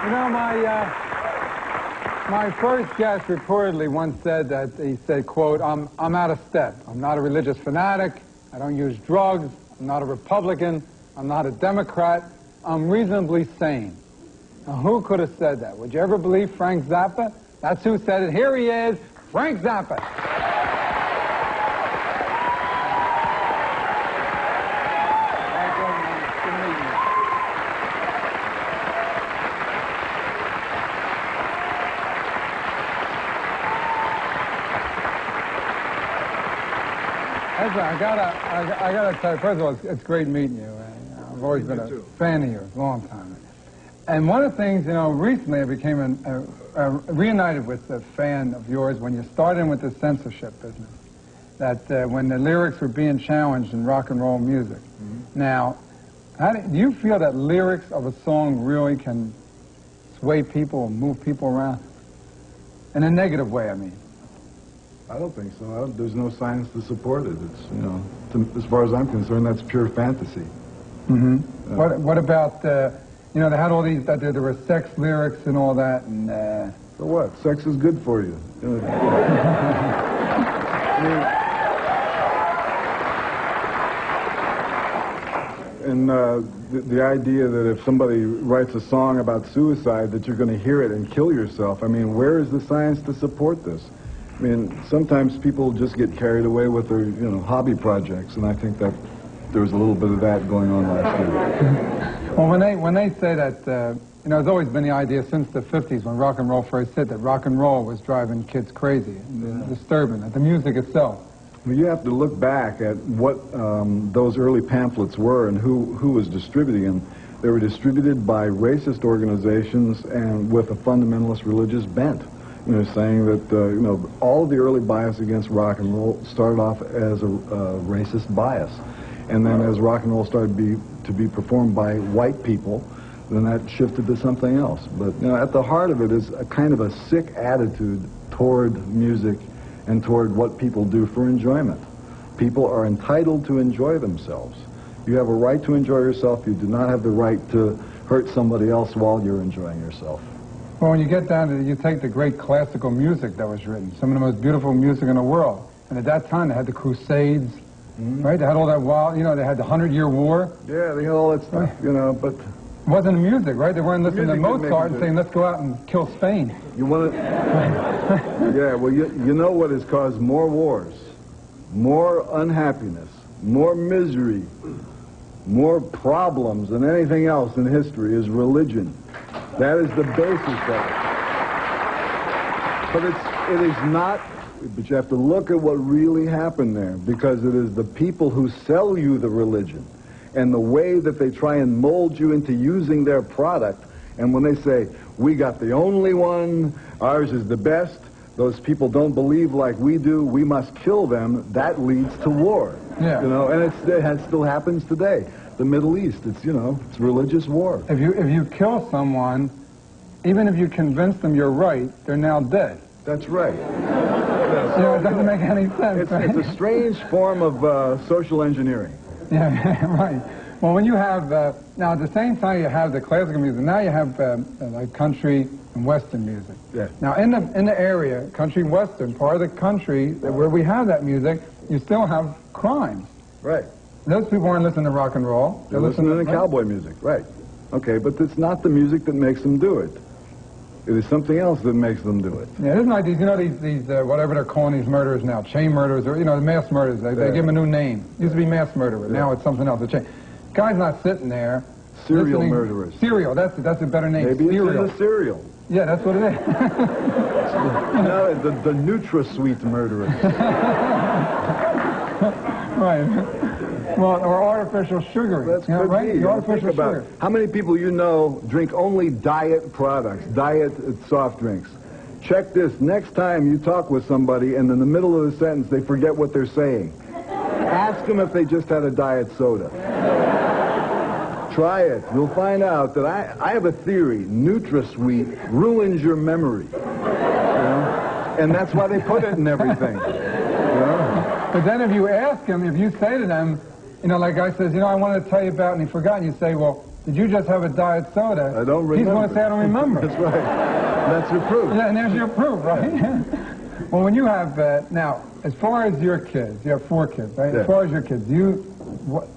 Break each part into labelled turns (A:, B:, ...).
A: You know, my first guest reportedly once said that, he said, quote, I'm out of step. I'm not a religious fanatic. I don't use drugs. I'm not a Republican. I'm not a Democrat. I'm reasonably sane. Now, who could have said that? Would you ever believe Frank Zappa? That's who said it. Here he is, Frank Zappa. I gotta tell you, first of all, it's great meeting you. I've always been a fan of yours, a long time. And one of the things, you know, recently I became reunited with a fan of yours when you started with the censorship business. That when the lyrics were being challenged in rock and roll music. Mm-hmm. Now, do you feel that lyrics of a song really can sway people or move people around? In a negative way, I mean.
B: I don't think so. There's no science to support it. It's, you know, as far as I'm concerned, that's pure fantasy.
A: Mm-hmm. What about, you know, they had all these, there were sex lyrics and all that, and...
B: So what? Sex is good for you. And the idea that if somebody writes a song about suicide, that you're going to hear it and kill yourself, I mean, where is the science to support this? I mean, sometimes people just get carried away with their, you know, hobby projects, and I think that there was a little bit of that going on last year.
A: Well, when they say that, you know, there's always been the idea since the 50s when rock and roll first hit that rock and roll was driving kids crazy and disturbing, the music itself.
B: Well, you have to look back at what those early pamphlets were and who was distributing them. They were distributed by racist organizations and with a fundamentalist religious bent. You know, saying that, you know, all of the early bias against rock and roll started off as a racist bias. And then as rock and roll started to be performed by white people, then that shifted to something else. But, you know, at the heart of it is a kind of a sick attitude toward music and toward what people do for enjoyment. People are entitled to enjoy themselves. You have a right to enjoy yourself. You do not have the right to hurt somebody else while you're enjoying yourself.
A: Well, when you get down to it, you take the great classical music that was written, some of the most beautiful music in the world. And at that time, they had the Crusades, right? They had all that wild, you know, they had the 100-Year War.
B: Yeah, they had all that stuff, you know, but...
A: It wasn't music, right? They weren't listening to Mozart and saying, let's go out and kill Spain.
B: You want to... Yeah, well, you know what has caused more wars, more unhappiness, more misery, more problems than anything else in history is religion. That is the basis of it. But it is not, but you have to look at what really happened there, because it is the people who sell you the religion and the way that they try and mold you into using their product. And when they say, we got the only one, ours is the best, those people don't believe like we do, we must kill them, that leads to war.
A: Yeah.
B: You know, and it still happens today. The Middle East, it's, you know, it's religious war.
A: If you kill someone, even if you convince them you're right, they're now dead.
B: That's right.
A: You know, it doesn't make any sense.
B: It's a strange form of social engineering.
A: Yeah, right. Well, when you have, now at the same time you have the classical music, now you have like country and western music.
B: Yeah.
A: Now in the area, country and western, part of the country where we have that music, you still have crimes.
B: Right.
A: Those people aren't listening to rock and roll.
B: They're listening to cowboy music, right. Okay, but it's not the music that makes them do it. It is something else that makes them do it.
A: Yeah, it isn't like these, you know, these whatever they're calling these murderers now, chain murderers, or, you know, mass murderers. They give them a new name. It used to be mass murderer. Yeah. Now it's something else. Guy's not sitting there.
B: Serial murderers.
A: Serial, that's a better name.
B: Maybe
A: serial.
B: It's in the cereal.
A: Yeah, that's what it is.
B: No, the NutraSweet murderers.
A: Right. Well, or artificial sugar.
B: That's could
A: right?
B: be.
A: The artificial
B: Think about
A: sugar.
B: How many people you know drink only diet products, diet soft drinks? Check this. Next time you talk with somebody and in the middle of the sentence they forget what they're saying, ask them if they just had a diet soda. Try it. You'll find out that I have a theory. NutraSweet ruins your memory. You know? And that's why they put it in everything. You know?
A: But then if you ask them, if you say to them, you know, like guy says, you know, I wanted to tell you about, and he forgot, and you say, well, did you just have a diet soda?
B: I don't remember.
A: He's going to say, I don't remember.
B: That's right. That's your proof.
A: Yeah, and there's your proof, right? Well, when you have, now, as far as your kids, you have 4 kids, right?
B: Yeah.
A: As far as your kids, do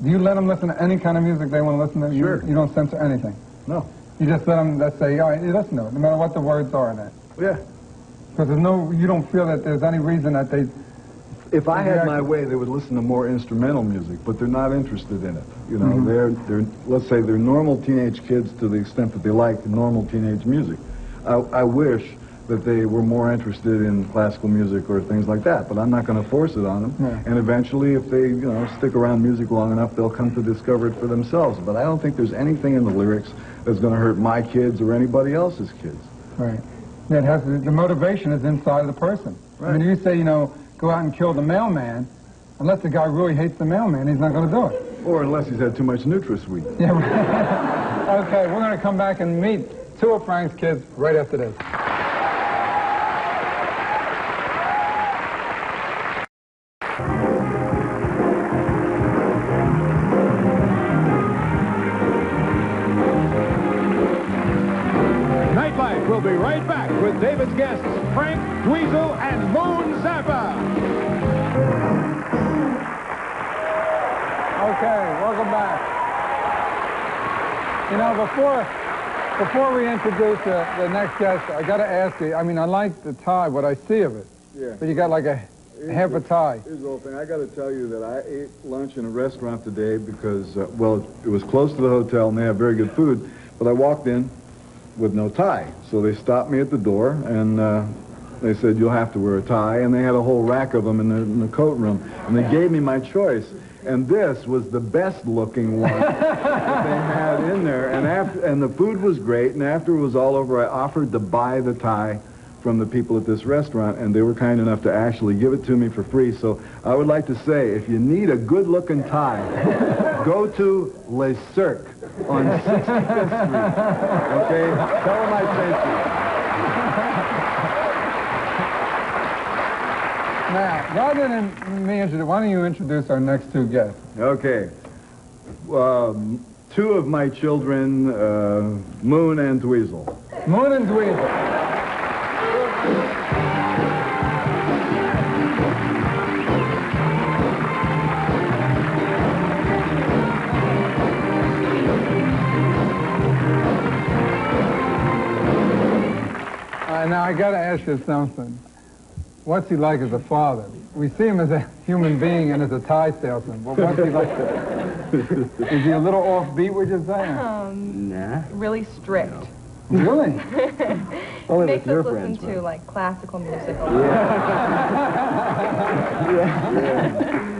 A: you let them listen to any kind of music they want to listen to?
B: Sure.
A: You don't censor anything?
B: No.
A: You just let them, let's say, all right, you listen to it, no matter what the words are in it.
B: Yeah.
A: Because you don't feel that there's any reason that they...
B: If I had my way, they would listen to more instrumental music, but they're not interested in it. You know, they're let's say they're normal teenage kids to the extent that they like normal teenage music. I wish that they were more interested in classical music or things like that, but I'm not going to force it on them.
A: Yeah.
B: And eventually, if they, stick around music long enough, they'll come to discover it for themselves. But I don't think there's anything in the lyrics that's going to hurt my kids or anybody else's kids.
A: Right. Yeah, the motivation is inside of the person.
B: Right.
A: I mean, if you say, go out and kill the mailman, unless the guy really hates the mailman, he's not going to do it.
B: Or unless he's had too much NutraSweet.
A: Yeah. Right. Okay, we're going to come back and meet 2 of Frank's kids right after this.
C: Nightlife will be right back with David's guests, Frank, Dweezil, and Moon Zappa.
A: Okay, welcome back. Before we introduce the next guest, I got to ask you, I mean, I like the tie, what I see of it.
B: Yeah.
A: But you got like a half a tie.
B: Here's the whole thing. I got to tell you that I ate lunch in a restaurant today because, well, it was close to the hotel and they have very good food, but I walked in with no tie. So they stopped me at the door and they said, you'll have to wear a tie. And they had a whole rack of them in the coat room. And they gave me my choice. And this was the best looking one that they had in there. And the food was great. And after it was all over, I offered to buy the tie from the people at this restaurant, and they were kind enough to actually give it to me for free. So I would like to say, if you need a good-looking tie, go to Le Cirque on 65th Street. Okay? Tell them I sent you.
A: Now, rather than me introduce, why don't you introduce our next 2 guests?
B: Okay. 2 of my children, Moon and Dweezil.
A: Moon and Dweezil. Now, I got to ask you something. What's he like as a father? We see him as a human being and as a tie salesman, but what's he like? Is he a little offbeat, would you say?
D: Nah.
E: Really strict.
A: Really?
D: Only
E: Makes
D: with your
E: us listen
D: friends,
E: to
D: man.
E: like classical music.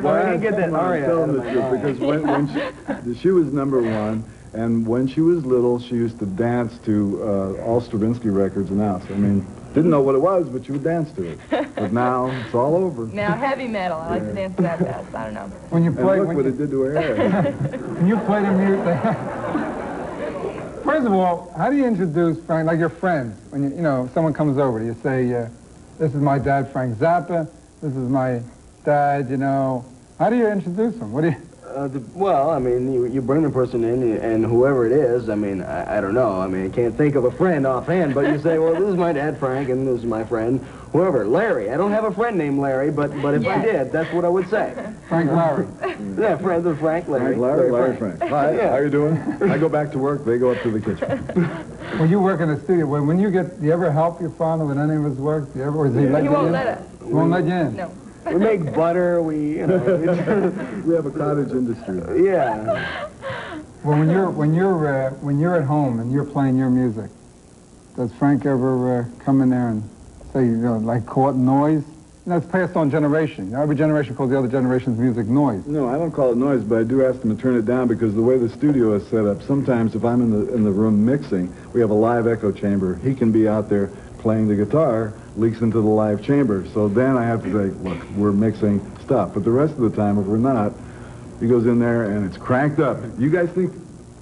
D: Well, I didn't get that aria
B: Tell
D: out
B: them
D: of
B: the
D: my
B: truth,
D: mind.
B: because when she was number 1, and when she was little, she used to dance to all Stravinsky records and out. I mean, didn't know what it was, but she would dance to it. But now it's all over.
E: Now heavy metal. I like to dance to that fast. I don't know.
A: When you
B: And
A: play,
B: look
A: when
B: what
A: you,
B: it did to her hair.
A: when you play the music. First of all, how do you introduce Frank, like your friends? When someone comes over, you say, "This is my dad, Frank Zappa. This is my dad." How do you introduce them? What do you?
D: Well, I mean, you bring the person in, and whoever it is, I mean, I don't know. I mean, I can't think of a friend offhand, but you say, well, this is my dad, Frank, and this is my friend, whoever, Larry. I don't have a friend named Larry, but if I did, that's what I would say.
A: Frank Larry.
D: Yeah, friends of Frank, Larry.
B: Larry Frank. Hi,
D: Yeah.
B: how you doing? I go back to work, they go up to the kitchen.
A: When you work in the studio, when you do you ever help your father with any of his work? Do you ever, or does he let
E: He
A: you
E: won't
A: in?
E: let us.
A: He won't let you in?
E: No.
D: We make butter, we
B: We have a cottage industry.
D: yeah.
A: Well, when you're at home and you're playing your music, does Frank ever come in there and say, like caught noise? It's passed on generation. Every generation calls the other generation's music noise.
B: No, I don't call it noise, but I do ask them to turn it down because the way the studio is set up, sometimes if I'm in the room mixing, we have a live echo chamber. He can be out there playing the guitar, leaks into the live chamber. So then I have to say, look, we're mixing stuff. But the rest of the time, if we're not, he goes in there and it's cranked up. You guys think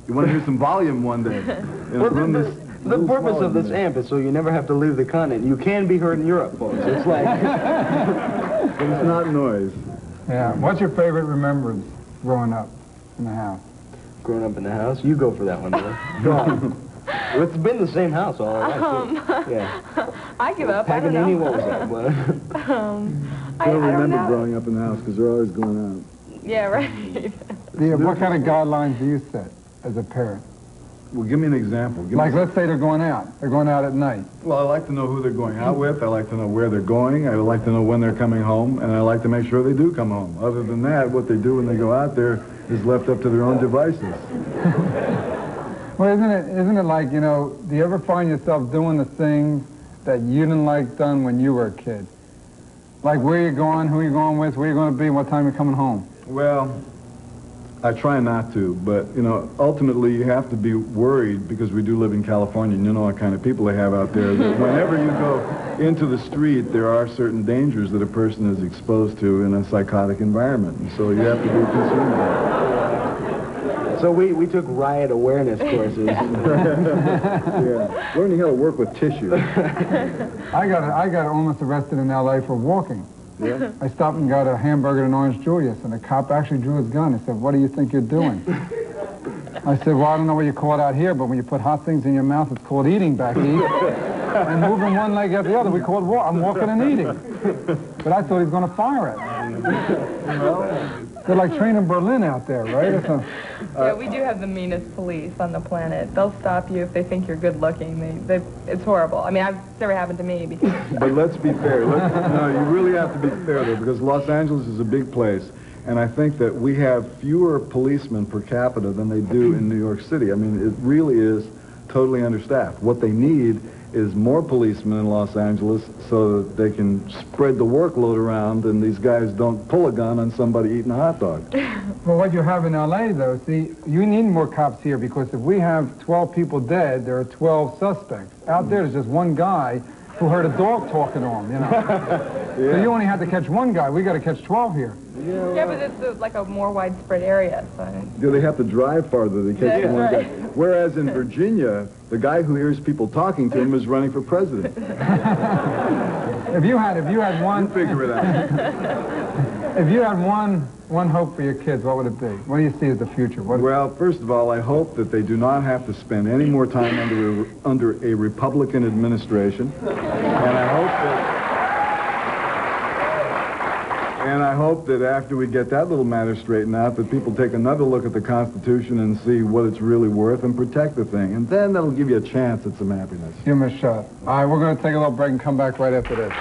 B: you want to hear some volume one day?
D: Well, the purpose of this amp is so you never have to leave the continent. You can be heard in Europe, folks. It's like...
B: But it's not noise.
A: Yeah. What's your favorite remembrance growing up in the house?
D: Growing up in the house? You go for that one, brother. Go on. It's been the same house all our life, too. Yeah.
E: I give up. I don't
D: Paganini,
E: know.
D: what was that? What?
E: I
B: don't
E: don't
B: remember
E: know.
B: growing up in the house because they're always going out.
E: Yeah, right.
A: Yeah, what kind of guidelines do you set as a parent?
B: Well, give me an example.
A: Like, let's say they're going out. They're going out at night.
B: Well, I like to know who they're going out with. I like to know where they're going. I like to know when they're coming home, and I like to make sure they do come home. Other than that, what they do when they go out there is left up to their own devices.
A: Well, isn't it like, you know, do you ever find yourself doing the things that you didn't like done when you were a kid? Like where you're going, who you're going with, where you're going to be, what time you're coming home?
B: Well, I try not to, but, you know, ultimately you have to be worried because we do live in California and you know what kind of people they have out there. That whenever you go into the street, there are certain dangers that a person is exposed to in a psychotic environment. And so you have to be concerned about it.
D: So we took riot awareness courses.
B: Yeah, learning how to work with tissue.
A: I got almost arrested in L.A. for walking.
B: Yeah.
A: I stopped and got a hamburger and orange Julius, and the cop actually drew his gun. He said, "What do you think you're doing?" I said, "Well, I don't know what you call it out here, but when you put hot things in your mouth, it's called eating back eat. And moving one leg after the other, we call it walk. I'm walking and eating." But I thought he was going to fire it. They're like training Berlin out there, right?
E: Yeah, we do have the meanest police on the planet. They'll stop you if they think you're good looking. It's horrible. I mean, it's never happened to me because...
B: But let's be fair. No, you really have to be fair, though, because Los Angeles is a big place. And I think that we have fewer policemen per capita than they do in New York City. I mean, it really is totally understaffed. What they need is more policemen in Los Angeles so that they can spread the workload around and these guys don't pull a gun on somebody eating a hot dog.
A: Well, what you have in L.A., though, see, you need more cops here because if we have 12 people dead, there are 12 suspects. Out there, there's just one guy who heard a dog talking to him, you know. Yeah. So you only have to catch one guy. We got to catch 12 here.
E: Yeah, but it's like a more widespread area, so...
B: Yeah, they have to drive farther to catch
E: That's
B: one guy.
E: right.
B: Whereas in Virginia, the guy who hears people talking to him is running for president.
A: If you had one...
B: You figure it out.
A: If you had one hope for your kids, what would it be? What do you see as the future?
B: Well, first of all, I hope that they do not have to spend any more time under a Republican administration. And I hope that after we get that little matter straightened out, that people take another look at the Constitution and see what it's really worth and protect the thing. And then that'll give you a chance at some happiness.
A: Give them a shot. All right, we're going to take a little break and come back right after this.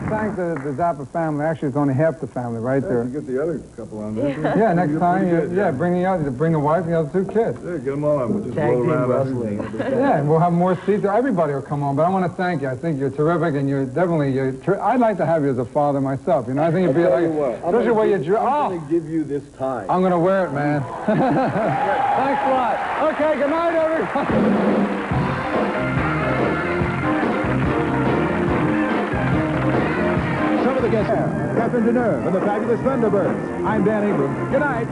A: Thanks to the Zappa family. Actually, it's only half the family right there.
B: You get the other couple on there.
A: Yeah, next time, bring the wife and the other 2 kids.
B: Yeah, get them all on. We'll just
D: Tag
B: roll
D: team
B: around.
D: wrestling.
A: Yeah, and we'll have more seats. Everybody will come on, but I want to thank you. I think you're terrific, and you're definitely... I'd like to have you as a father myself. You know, I think you'd be like... Especially where you dress.
B: I'm going to give you this tie.
A: I'm going to wear it, man. Thanks a lot. Okay, good night, everybody.
C: Some of the guests, Captain Deneuve and the Fabulous Thunderbirds. I'm Dan Ingram. Good night.